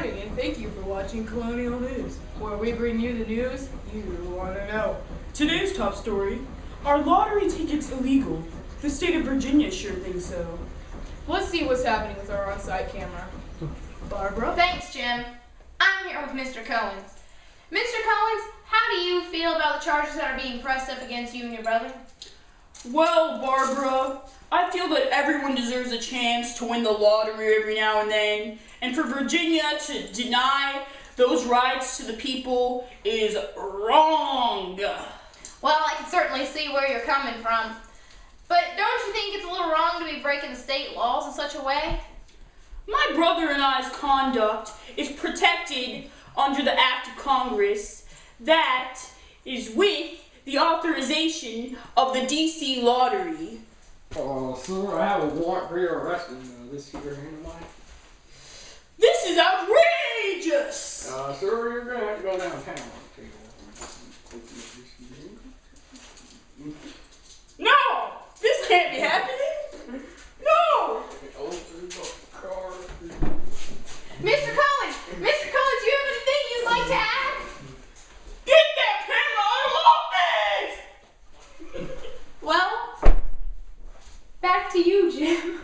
morning, and thank you for watching Colonial News, where we bring you the news you want to know. Today's top story: are lottery tickets illegal? The state of Virginia sure thinks so. Let's see what's happening with our on-site camera. Barbara? Thanks, Jim. I'm here with Mr. Cohens. Mr. Cohens, how do you feel about the charges that are being pressed up against you and your brother? Well, Barbara, I feel that everyone deserves a chance to win the lottery every now and then, and for Virginia to deny those rights to the people is wrong. Well, I can certainly see where you're coming from. But don't you think it's a little wrong to be breaking the state laws in such a way? My brother and I's conduct is protected under the Act of Congress that is with the authorization of the D.C. Lottery. Sir, I have a warrant for your arrest in this here hand of mine. This is outrageous! Sir, you're going to have to go downtown. No! This can't be happening! No! Mr. Cohens! Mr. Cohens, do you have anything you'd like to add? Get that camera out of office! Well, back to you, Jim.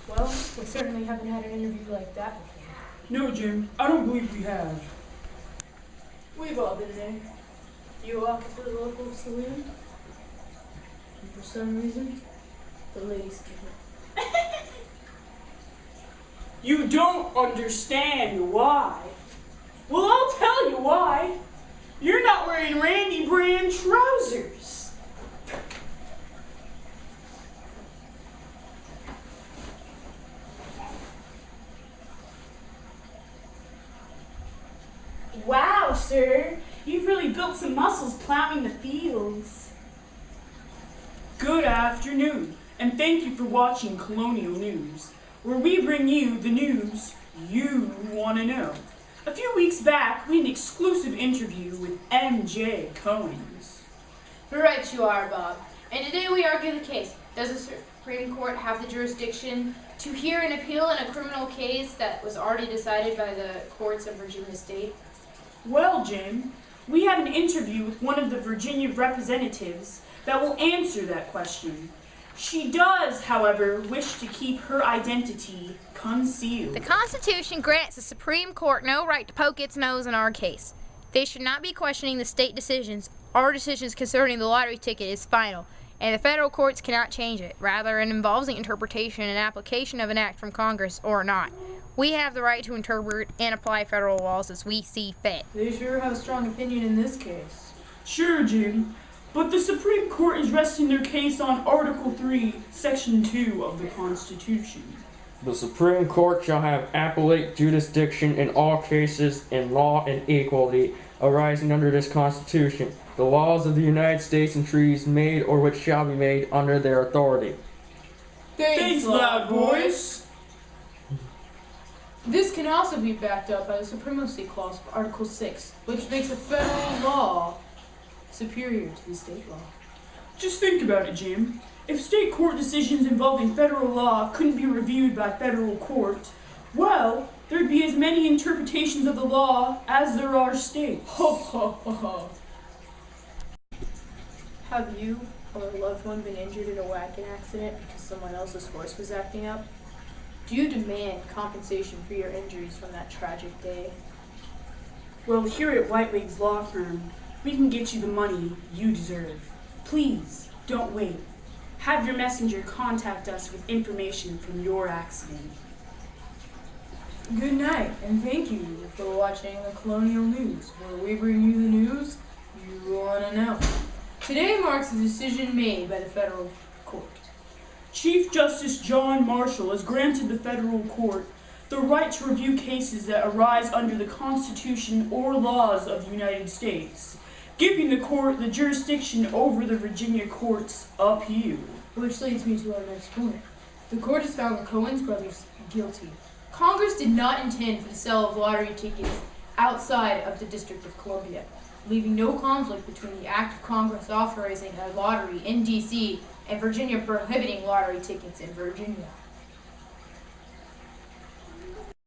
Well, we certainly haven't had an interview like that before. No, Jim, I don't believe we have. We've all been there. You walk into the local saloon, and for some reason, the ladies give it. You don't understand why. Well, I'll tell you why. You're not wearing Randy brand trousers. Wow, sir. You've really built some muscles plowing the fields. Good afternoon, and thank you for watching Colonial News, where we bring you the news you want to know. A few weeks back, we had an exclusive interview with M.J. Cohens. Right you are, Bob. And today we argue the case. Does the Supreme Court have the jurisdiction to hear an appeal in a criminal case that was already decided by the courts of Virginia State? Well, Jim, we had an interview with one of the Virginia representatives that will answer that question. She does, however, wish to keep her identity concealed. The Constitution grants the Supreme Court no right to poke its nose in our case. They should not be questioning the state decisions. Our decisions concerning the lottery ticket is final, and the federal courts cannot change it. Rather, it involves the interpretation and application of an act from Congress or not. We have the right to interpret and apply federal laws as we see fit. They sure have a strong opinion in this case. Sure, Jim, but the Supreme Court is resting their case on Article 3, Section 2 of the Constitution. The Supreme Court shall have appellate jurisdiction in all cases in law and equality arising under this Constitution, the laws of the United States and treaties made or which shall be made under their authority. Thanks, loud voice. This can also be backed up by the Supremacy Clause of Article 6, which makes a federal law superior to the state law. Just think about it, Jim. If state court decisions involving federal law couldn't be reviewed by federal court, well, there'd be as many interpretations of the law as there are states. Ho, ho, ho, ho. Have you or a loved one been injured in a wagon accident because someone else's horse was acting up? Do you demand compensation for your injuries from that tragic day? Well, here at White Wig's Law Firm, we can get you the money you deserve. Please, don't wait. Have your messenger contact us with information from your accident. Good night, and thank you for watching the Colonial News, where we bring you the news you want to know. Today marks a decision made by the federal court. Chief Justice John Marshall has granted the federal court the right to review cases that arise under the Constitution or laws of the United States, giving the court the jurisdiction over the Virginia court's appeal. Which leads me to our next point. The court has found the Cohens brothers guilty. Congress did not intend for the sale of lottery tickets outside of the District of Columbia, leaving no conflict between the Act of Congress authorizing a lottery in D.C. and Virginia prohibiting lottery tickets in Virginia.